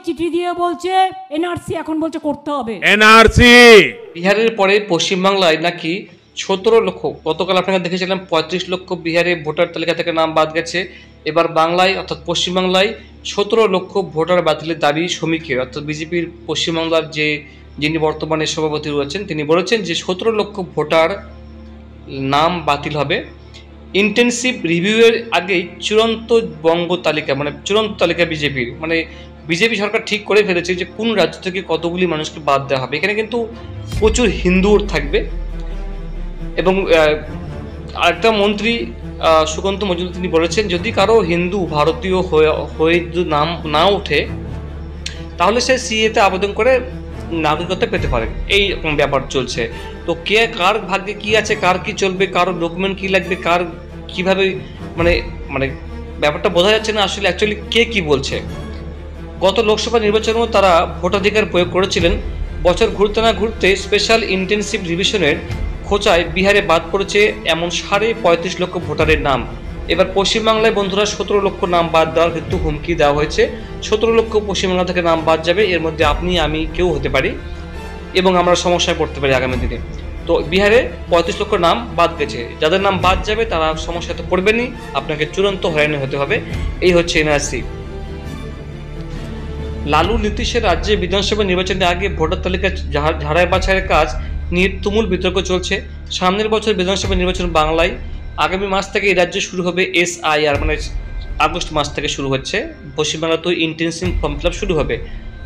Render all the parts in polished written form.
চিঠি দিয়ে বলছে এনআরসি এখন বলছে করতে হবে এনআরসি। বিহারের পরে পশ্চিমবাংলায় নাকি 17 লক্ষ, গতকাল আপনারা দেখেছিলাম 35 লক্ষ বিহারে ভোটার তালিকা থেকে নাম বাদ গেছে। এবার বাংলায় অর্থাৎ পশ্চিমবাংলায় 17 লক্ষ ভোটার বাতিলের দাবি শ্রমিকের, অর্থাৎ বিজেপির পশ্চিমবাংলার যিনি বর্তমানে সভাপতি রয়েছেন তিনি বলেছেন যে 17 লক্ষ ভোটার নাম বাতিল হবে। ইন্টেনসিভ রিভিউয়ের আগেই চূড়ান্ত বঙ্গ তালিকা, মানে চূড়ান্ত তালিকা বিজেপির, মানে বিজেপি সরকার ঠিক করে ফেলেছে যে কোন রাজ্য থেকে কতগুলি মানুষকে বাদ দেওয়া হবে। এখানে কিন্তু প্রচুর হিন্দুর থাকবে এবং আরেকটা মন্ত্রী সুকান্ত মজুমদার তিনি বলেছেন যদি কারো হিন্দু ভারতীয় হয়ে যদি নাম না ওঠে তাহলে সে সিএতে আবেদন করে নাগরিকত্ব পেতে পারে। এই রকম ব্যাপার চলছে। তো কে কার ভাগ্যে কি আছে, কার কি চলবে, কার ডকুমেন্ট কি লাগবে, কার কিভাবে, মানে মানে ব্যাপারটা বোঝা যাচ্ছে না আসলে অ্যাকচুয়ালি কে কি বলছে। গত লোকসভা নির্বাচনেও তারা ভোটাধিকার প্রয়োগ করেছিলেন। বছর ঘুরতে না ঘুরতে স্পেশাল ইন্টেনসিভ রিভিশনের খোঁচায় বিহারে বাদ পড়েছে এমন 35.5 লক্ষ ভোটারের নাম। এবার পশ্চিমবাংলায় বন্ধুরা 17 লক্ষ নাম বাদ দেওয়ার কিন্তু হুমকি দেওয়া হয়েছে। 17 লক্ষ পশ্চিমবাংলা থেকে নাম বাদ যাবে, এর মধ্যে আপনি আমি কেউ হতে পারি এবং আমরা সমস্যায় পড়তে পারি আগামী দিনে। তো বিহারে 35 লক্ষ নাম বাদ গেছে, যাদের নাম বাদ যাবে তারা সমস্যায় তো পড়বেনই, আপনাকে চূড়ান্ত হয়রানি হতে হবে। এই হচ্ছে এনআরসি। লালু নীতিশের রাজ্যে বিধানসভা নির্বাচনের আগে ভোটার তালিকা ঝাড়াই বাছাইয়ের কাজ নিয়ে তুমুল বিতর্ক চলছে। সামনের বছর বিধানসভা নির্বাচন বাংলায়, আগামী মাস থেকে এই রাজ্যে শুরু হবে SIR, মানে আগস্ট মাস থেকে শুরু হচ্ছে। পশ্চিমবাংলাতেও ইন্টেনসিভ ফর্ম ফিল আপ শুরু হবে,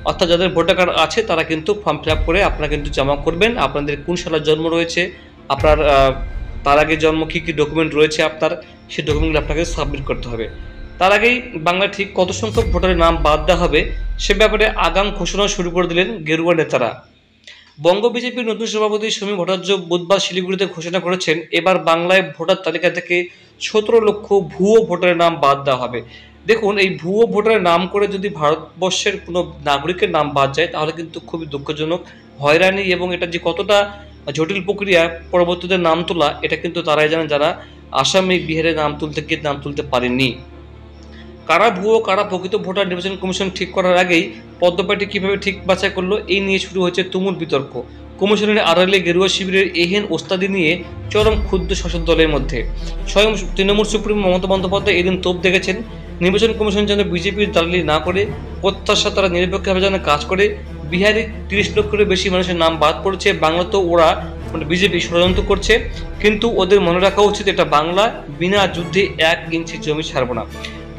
অর্থাৎ যাদের ভোটার কার্ড আছে তারা কিন্তু ফর্ম ফিল আপ করে আপনারা কিন্তু জমা করবেন। আপনাদের কোন সালের জন্ম রয়েছে, আপনার তার আগে জন্ম কী কী ডকুমেন্ট রয়েছে আপনার, সেই ডকুমেন্টগুলো আপনাকে সাবমিট করতে হবে। তার আগেই বাংলায় ঠিক কত সংখ্যক ভোটারের নাম বাদ দেওয়া হবে সে ব্যাপারে আগাম ঘোষণা শুরু করে দিলেন গেরুয়া নেতারা। বঙ্গ বিজেপির নতুন সভাপতি সমীর ভট্টাচার্য বুধবার শিলিগুড়িতে ঘোষণা করেছেন এবার বাংলায় ভোটার তালিকা থেকে 17 লক্ষ ভুয়ো ভোটারের নাম বাদ দেওয়া হবে। দেখুন, এই ভুয়ো ভোটারের নাম করে যদি ভারতবর্ষের কোনো নাগরিকের নাম বাদ যায় তাহলে কিন্তু খুবই দুঃখজনক, হয়রানি, এবং এটা যে কতটা জটিল প্রক্রিয়া পরবর্তীতে নাম তোলা, এটা কিন্তু তারাই জানেন যারা আসামে বিহারে নাম তুলতে পারেননি। কারা ভুয়ো কারা প্রকৃত ভোটার নির্বাচন কমিশন ঠিক করার আগেই পদ্মপাটি কিভাবে ঠিক বাছাই করলো এই নিয়ে শুরু হয়েছে তুমুল বিতর্ক। কমিশনের আড়ালে গেরুয়া শিবিরের এহেন ওস্তাদি নিয়ে চরম ক্ষুব্ধ শাসক দলের মধ্যে। স্বয়ং তৃণমূল সুপ্রিমো মমতা বন্দ্যোপাধ্যায় এদিন তোপ দেখেছেন নির্বাচন কমিশন যেন বিজেপির দালালি না করে প্রত্যাশা তারা নিরপেক্ষভাবে যেন কাজ করে। বিহারে 30 লক্ষের বেশি মানুষের নাম বাদ পড়েছে, বাংলাতেও ওরা মানে বিজেপি ষড়যন্ত্র করছে, কিন্তু ওদের মনে রাখা উচিত এটা বাংলা, বিনা যুদ্ধে 1 ইঞ্চি জমি ছাড়ব না।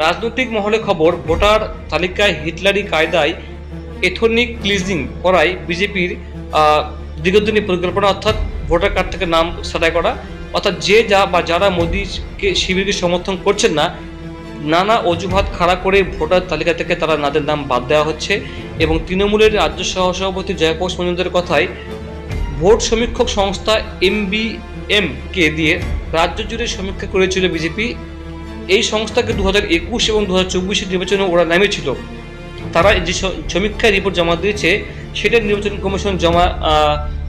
রাজনৈতিক মহলে খবর ভোটার তালিকায় হিটলারি কায়দায় এথনিক ক্লিজিং করায় বিজেপির দীর্ঘদিনী পরিকল্পনা, অর্থাৎ ভোটার কার্ড থেকে নাম ছাঁটাই করা, অর্থাৎ যারা মোদীকে শিবিরকে সমর্থন করছেন না, নানা অজুহাত খাড়া করে ভোটার তালিকা থেকে তারা তাদের নাম বাদ দেওয়া হচ্ছে। এবং তৃণমূলের রাজ্য সহসভাপতি জয়প্রকাশ মজুমদারের কথায় ভোট সমীক্ষক সংস্থা MBM কে দিয়ে রাজ্য জুড়ে সমীক্ষা করেছিল বিজেপি। এই সংস্থাকে 2021 এবং 2024 নির্বাচনে ওরা নামিয়েছিল। তারা যে সমীক্ষায় রিপোর্ট জমা দিয়েছে সেটা নির্বাচন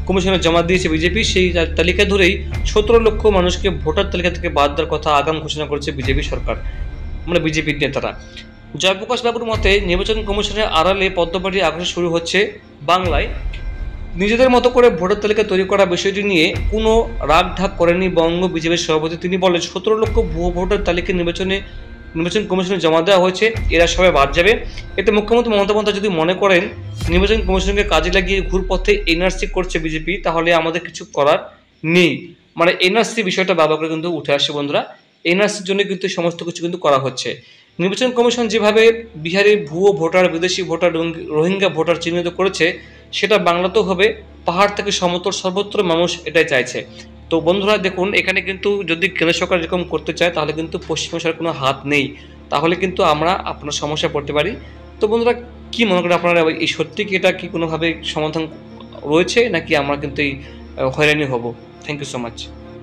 কমিশনে জমা দিয়েছে বিজেপি। সেই তালিকা ধরেই 17 লক্ষ মানুষকে ভোটার তালিকা থেকে বাদ দেওয়ার কথা আগাম ঘোষণা করেছে বিজেপি সরকার, মানে বিজেপির নেতারা। জয়প্রকাশ বাবুর মতে নির্বাচন কমিশনের আড়ালে পদ্মপাটি আগ্রহ শুরু হচ্ছে বাংলায়। নিজেদের মতো করে ভোটার তালিকা তৈরি করা বিষয়টি নিয়ে কোনো রাগ ঢাক করেননি বঙ্গ বিজেপির সভাপতি। তিনি বলেন 17 লক্ষ ভুয়ো ভোটার তালিকা নির্বাচন কমিশনে জমা দেওয়া হয়েছে, এরা সবাই বাদ যাবে। এতে মুখ্যমন্ত্রী মমতা বন্দ্যোপাধ্যায় যদি মনে করেন নির্বাচন কমিশনকে কাজে লাগিয়ে ঘুরপথে এনআরসি করছে বিজেপি, তাহলে আমাদের কিছু করার নেই। মানে এনআরসি বিষয়টা বাবা করে কিন্তু উঠে আসছে বন্ধুরা। এনআরসির জন্য কিন্তু সমস্ত কিছু কিন্তু করা হচ্ছে। নির্বাচন কমিশন যেভাবে বিহারে ভুয়ো ভোটার, বিদেশি ভোটার, রোহিঙ্গা ভোটার চিহ্নিত করেছে সেটা বাংলাতেও হবে। পাহাড় থেকে সমতল সর্বত্র মানুষ এটাই চাইছে। তো বন্ধুরা দেখুন, এখানে কিন্তু যদি কেন্দ্র সরকার এরকম করতে চায় তাহলে কিন্তু পশ্চিমবঙ্গের কোনো হাত নেই, তাহলে কিন্তু আমরা আপনার সমস্যায় পড়তে পারি। তো বন্ধুরা কি মনে করেন আপনারা, এই সত্যি কি এটা কি কোনোভাবে সমাধান রয়েছে নাকি আমরা কিন্তু এই হয়রানি হব? Thank you so much.